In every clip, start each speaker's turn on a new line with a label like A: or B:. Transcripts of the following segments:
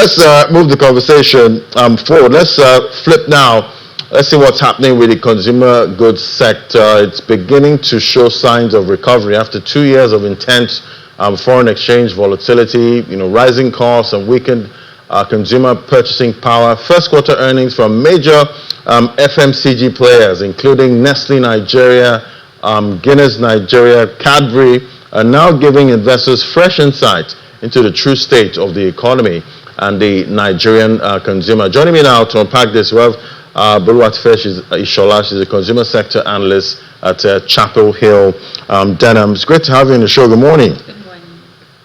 A: let's move the conversation forward. Let's flip now. Let's see what's happening with the consumer goods sector. It's beginning to show signs of recovery after 2 years of intense foreign exchange volatility, rising costs and weakened consumer purchasing power. First quarter earnings from major FMCG players, including Nestle Nigeria, Guinness Nigeria, Cadbury, are now giving investors fresh insight into the true state of the economy and the Nigerian consumer. Joining me now to unpack this, we have Boluwatife Ishola. She's a consumer sector analyst at Chapel Hill Denham. It's great to have you on the show. Good morning.
B: Good morning.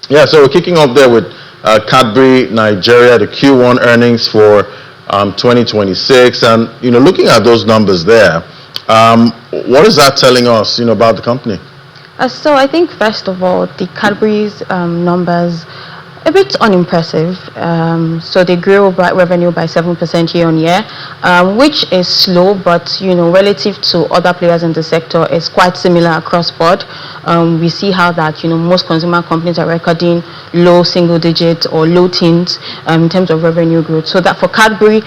A: Yeah, so we're kicking off there with Cadbury Nigeria, the Q1 earnings for 2026, and looking at those numbers there, what is that telling us, about the company?
B: So I think first of all, the Cadbury's numbers a bit unimpressive. So they grew revenue by 7% year on year, which is slow, but relative to other players in the sector, is quite similar across board. We see how that most consumer companies are recording low single digit or low teens in terms of revenue growth. So that for Cadbury,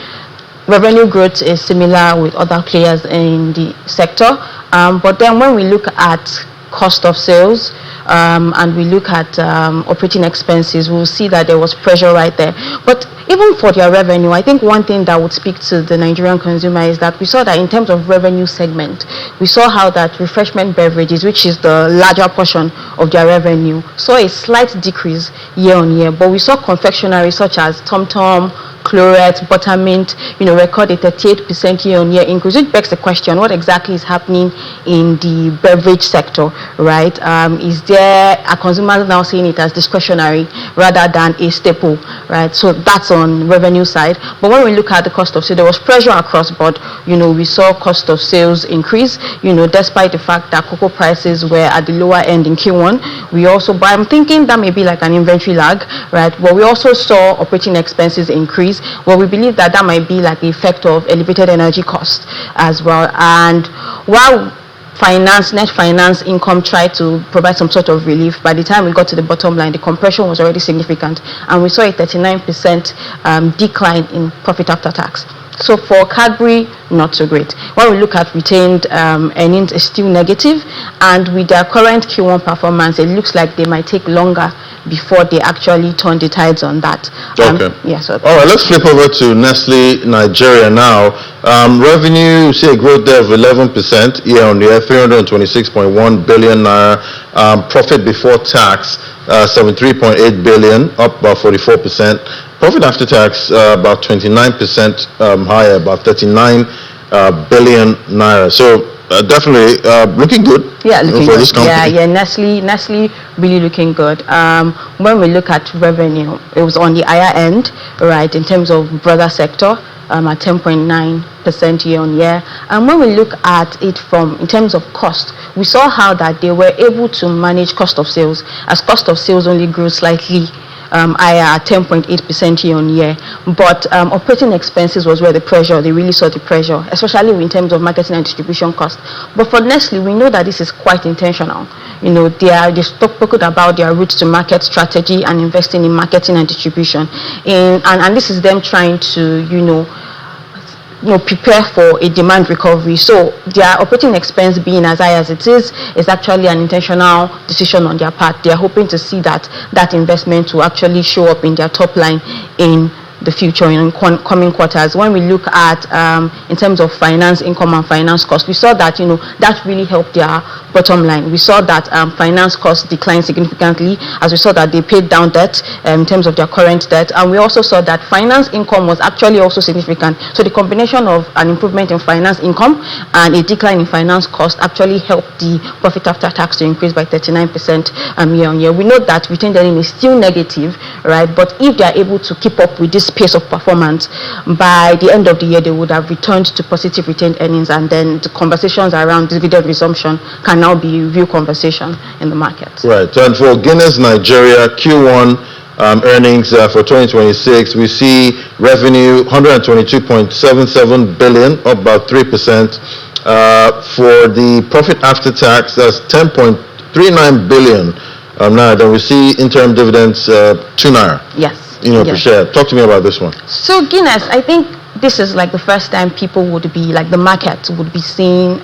B: revenue growth is similar with other players in the sector. But then when we look at cost of sales and we look at operating expenses, we'll see that there was pressure right there. But even for their revenue, I think one thing that would speak to the Nigerian consumer is that we saw that in terms of revenue segment, we saw how that refreshment beverages, which is the larger portion of their revenue, saw a slight decrease year on year. But we saw confectionery such as Tom Tom, Clorette, Buttermint, record a 38% year-on-year increase, which begs the question, what exactly is happening in the beverage sector, right? Are consumers now seeing it as discretionary rather than a staple, right? So that's on revenue side. But when we look at the cost of sales, there was pressure across board. We saw cost of sales increase, despite the fact that cocoa prices were at the lower end in Q1. But I'm thinking that may be like an inventory lag, right? But we also saw operating expenses increase. Well, we believe that might be like the effect of elevated energy costs as well. And while net finance income tried to provide some sort of relief, by the time we got to the bottom line, the compression was already significant, and we saw a 39% decline in profit after tax. So for Cadbury, not so great. When we look at retained earnings, it's still negative, and with their current Q1 performance, it looks like they might take longer before they actually turn the tides on that.
A: Okay.
B: So
A: all right, let's flip over to Nestle Nigeria now. Revenue, you see a growth there of 11% year on year, 326.1 billion naira. Profit before tax, 73.8 billion, up about 44%. Profit after tax, about 29% higher, about 39 billion naira. So definitely looking good.
B: Yeah, looking
A: for
B: good.
A: This company.
B: Yeah. Nestle really looking good. When we look at revenue, it was on the higher end, right, in terms of brother sector, at 10.9% year on year. And when we look at it in terms of cost, we saw how that they were able to manage cost of sales, as cost of sales only grew slightly higher at 10.8% year on year. But operating expenses was where they really saw the pressure, especially in terms of marketing and distribution costs. But for Nestle, we know that this is quite intentional. They spoke about their route to market strategy and investing in marketing and distribution. And this is them trying to, prepare for a demand recovery. So their operating expense being as high as it is actually an intentional decision on their part. They are hoping to see that investment will actually show up in their top line in the future, in coming quarters. When we look at in terms of finance income and finance costs, we saw that that really helped their bottom line. We saw that finance costs declined significantly, as we saw that they paid down debt in terms of their current debt, and we also saw that finance income was actually also significant. So the combination of an improvement in finance income and a decline in finance cost actually helped the profit after tax to increase by 39% year on year. We know that retained earnings is still negative, right? But if they are able to keep up with this pace of performance, by the end of the year they would have returned to positive retained earnings, and then the conversations around dividend resumption can now be real conversation in the market.
A: Right. And for Guinness Nigeria Q1 earnings for 2026, we see revenue 122.77 billion, up about 3%. For the profit after tax, that's 10.39 billion. Now then we see interim dividends 2 naira.
B: Yes.
A: per share. Talk to me about this one.
B: So Guinness, I think this is like the first time people would be, like the market would be seeing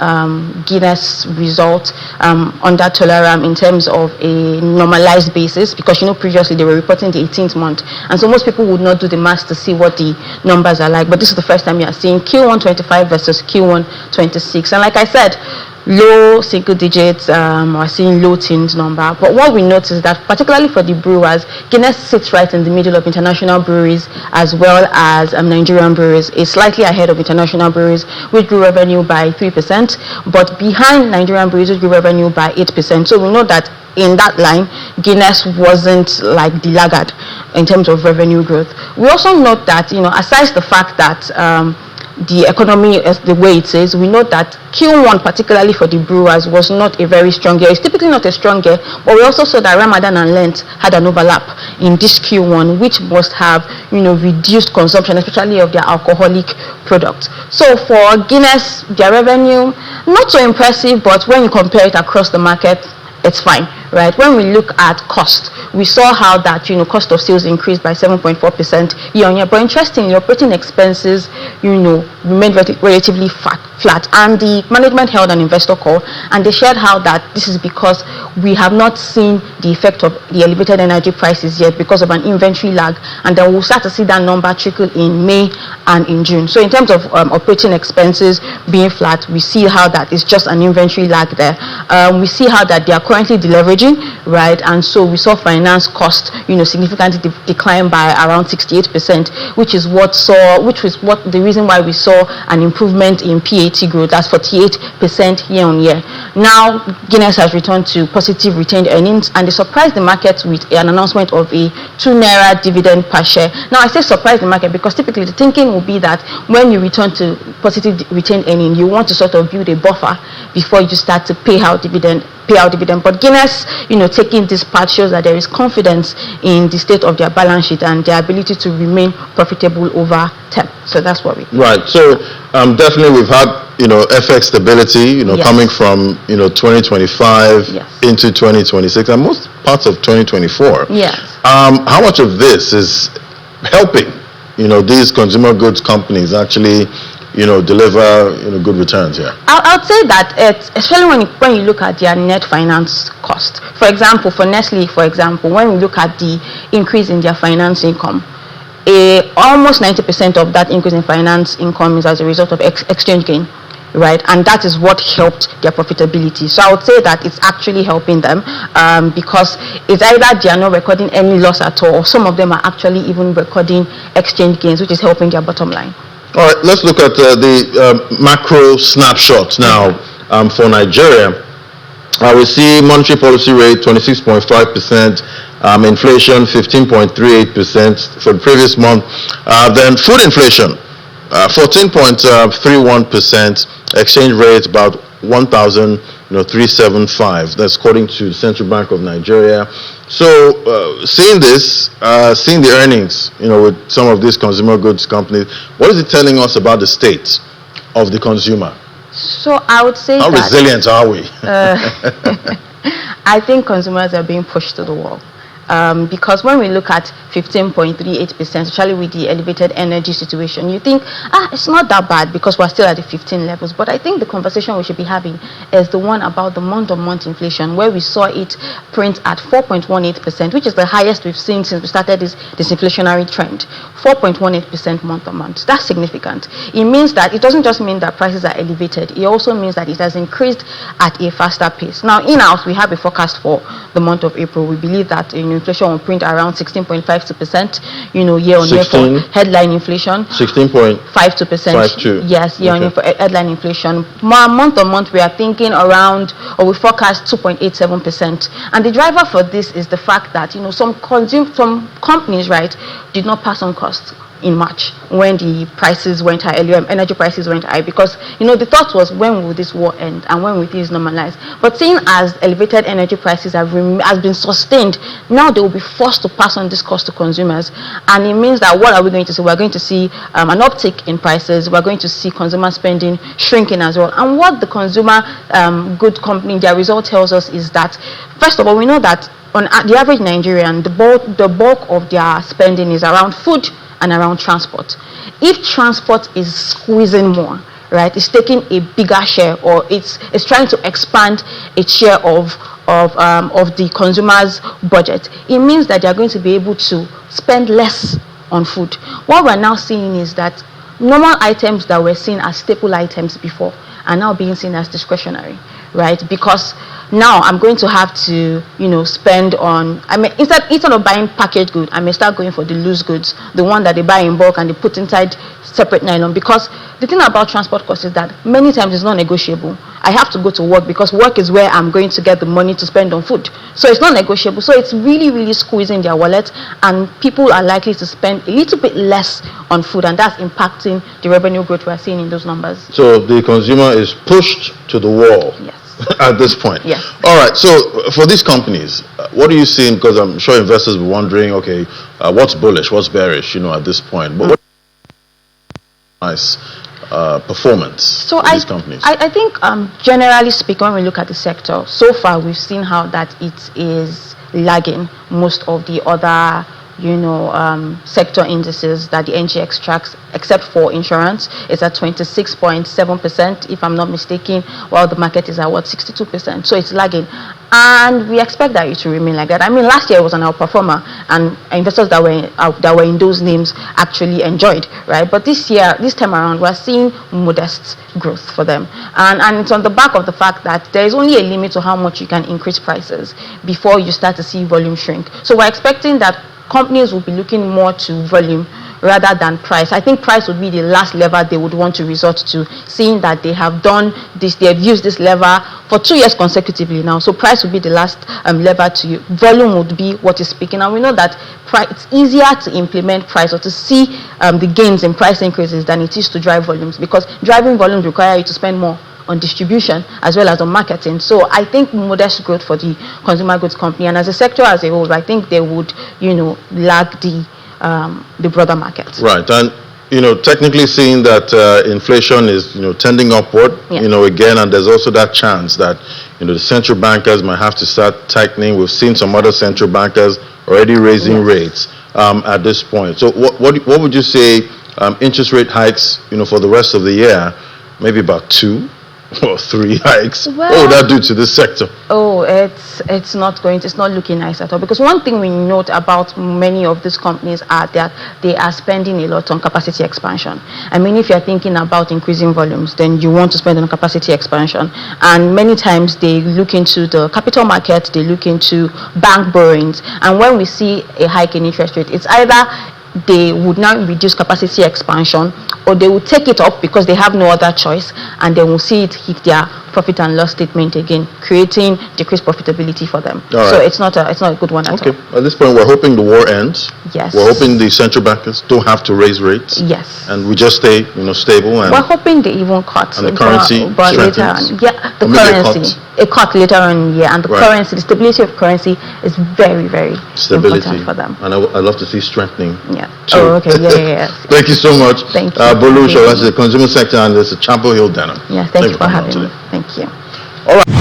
B: Guinness result under Toleram in terms of a normalized basis, because previously they were reporting the 18th month, and so most people would not do the math to see what the numbers are like. But this is the first time you are seeing Q1 25 versus Q1 26, and like I said, low single digits, we're seeing low teens number. But what we notice is that particularly for the brewers, Guinness sits right in the middle of international breweries as well as Nigerian breweries, is slightly ahead of international breweries, which grew revenue by 3%, but behind Nigerian breweries, which grew revenue by 8%. So we know that in that line, Guinness wasn't like the laggard in terms of revenue growth. We also note that, aside the fact that the economy is the way it is, we know that Q1, particularly for the brewers, was not a very strong year. It's typically not a strong year, but we also saw that Ramadan and Lent had an overlap in this Q1, which must have, reduced consumption, especially of their alcoholic products. So for Guinness, their revenue, not so impressive, but when you compare it across the market, it's fine, right? When we look at cost, we saw how that, cost of sales increased by 7.4% year on year. But interestingly, operating expenses, remained relatively flat. And the management held an investor call, and they shared how that this is because we have not seen the effect of the elevated energy prices yet because of an inventory lag, and then we'll start to see that number trickle in May and in June. So in terms of operating expenses being flat, we see how that is just an inventory lag there. We see how that they are currently deleveraging, right? And so we saw finance cost, significantly decline by around 68%, which was the reason why we saw an improvement in PAT growth. That's 48% year on year. Now Guinness has returned to positive retained earnings, and they surprised the market with an announcement of a 2 naira dividend per share. Now I say surprise the market because typically the thinking will be that when you return to positive retained earnings, you want to sort of build a buffer before you start to pay out dividend. But Guinness, taking this part shows that there is confidence in the state of their balance sheet and their ability to remain profitable over time. So that's what we think.
A: Right. So definitely we've had FX stability,
B: Yes.
A: coming from 2025
B: Yes.
A: into 2026 and most parts of 2024.
B: Yes.
A: How much of this is helping these consumer goods companies actually deliver good returns here?
B: I'd say that especially when you look at their net finance cost. For example, for Nestle, when we look at the increase in their finance income, almost 90% of that increase in finance income is as a result of exchange gain, right? And that is what helped their profitability. So I would say that it's actually helping them because it's either they are not recording any loss at all, or some of them are actually even recording exchange gains, which is helping their bottom line.
A: All right, let's look at the macro snapshot now for Nigeria. We see monetary policy rate 26.5%, inflation 15.38% for the previous month. Then food inflation 14.31%, exchange rate about 1,375. That's according to the Central Bank of Nigeria. So seeing this, seeing the earnings, with some of these consumer goods companies, what is it telling us about the state of the consumer?
B: So I would say
A: how resilient are we?
B: I think consumers are being pushed to the wall. Because when we look at 15.38%, especially with the elevated energy situation, you think, it's not that bad because we're still at the 15 levels. But I think the conversation we should be having is the one about the month-on-month inflation, where we saw it print at 4.18%, which is the highest we've seen since we started this inflationary trend. 4.18% month-on-month. That's significant. It means that it doesn't just mean that prices are elevated. It also means that it has increased at a faster pace. Now, in-house, we have a forecast for the month of April. We believe that inflation will print around 16.52%, year on year for headline inflation.
A: 16.52%.
B: Yes, year on year for headline inflation. Month on month, we are thinking around, or we forecast 2.87%. And the driver for this is the fact that some companies, right, did not pass on costs in March when the prices went high, energy prices went high, because the thought was, when will this war end and when will this normalize? But seeing as elevated energy prices has been sustained, now now they will be forced to pass on this cost to consumers, and it means that what are we going to see? We're going to see an uptick in prices. We're going to see consumer spending shrinking as well. And what the consumer good company, their result tells us is that, first of all, we know that on the average Nigerian, the bulk of their spending is around food and around transport. If transport is squeezing more, right, it's taking a bigger share, or it's trying to expand its share of the consumer's budget, it means that they are going to be able to spend less on food. What we're now seeing is that normal items that were seen as staple items before are now being seen as discretionary, right? Because now I'm going to have to, spend on, instead of buying packaged goods, I may start going for the loose goods, the one that they buy in bulk and they put inside separate nylon. Because the thing about transport costs is that many times it's not negotiable. I have to go to work because work is where I'm going to get the money to spend on food. So it's not negotiable. So it's really, really squeezing their wallet, and people are likely to spend a little bit less on food, and that's impacting the revenue growth we're seeing in those numbers.
A: So the consumer is pushed to the wall.
B: Yes.
A: At this point.
B: Yes.
A: All right. So for these companies, what are you seeing? Because I'm sure investors will be wondering, okay, what's bullish, what's bearish, at this point. But what nice performance
B: so
A: for these companies?
B: I think generally speaking, when we look at the sector, so far we've seen how that it is lagging most of the other sector indices that the NGX tracks, except for insurance. It's at 26.7%, if I'm not mistaken, while the market is at 62%. So it's lagging, and we expect that it to remain like that. I mean, last year it was an outperformer, and investors that were in those names actually enjoyed, right? But this time around, we're seeing modest growth for them, and it's on the back of the fact that there is only a limit to how much you can increase prices before you start to see volume shrink. So we're expecting that companies will be looking more to volume rather than price. I think price would be the last lever they would want to resort to, seeing that they have done this, they have used this lever for 2 years consecutively now. So price would be the last lever to use. Volume would be what is speaking. And we know that it's easier to implement price or to see the gains in price increases than it is to drive volumes, because driving volumes require you to spend more on distribution as well as on marketing. So I think modest growth for the consumer goods company, and as a sector as a whole, I think they would, lag the broader market.
A: Right, and technically seeing that inflation is tending upward, again, and there's also that chance that the central bankers might have to start tightening. We've seen some other central bankers already raising rates at this point. So what would you say interest rate hikes for the rest of the year? Maybe about 2 or 3 hikes.
B: Well,
A: what would that do to this sector?
B: Oh, it's not looking nice at all, because one thing we note about many of these companies are that they are spending a lot on capacity expansion. I mean, if you're thinking about increasing volumes, then you want to spend on capacity expansion, and many times they look into the capital market, they look into bank borrowings, and when we see a hike in interest rate, it's either they would now reduce capacity expansion, or they will take it up because they have no other choice, and then we'll see it hit their profit and loss statement again, creating decreased profitability for them. So it's not a good one at all.
A: At this point, we're hoping the war ends.
B: Yes.
A: We're hoping the central bankers don't have to raise rates.
B: Yes.
A: And we just stay, stable. And
B: we're hoping they even cut.
A: And the currency
B: but later on, the currency. A cut later on, and the currency, the stability of currency is very, very important for them.
A: And I love to see strengthening.
B: Yeah. Oh, okay. Yeah.
A: Thank you so much.
B: Thank you.
A: Bolu, that's the consumer sector, and this is Chapel Hill Denham.
B: Yeah, thank you for having me. Thank you.
A: All right.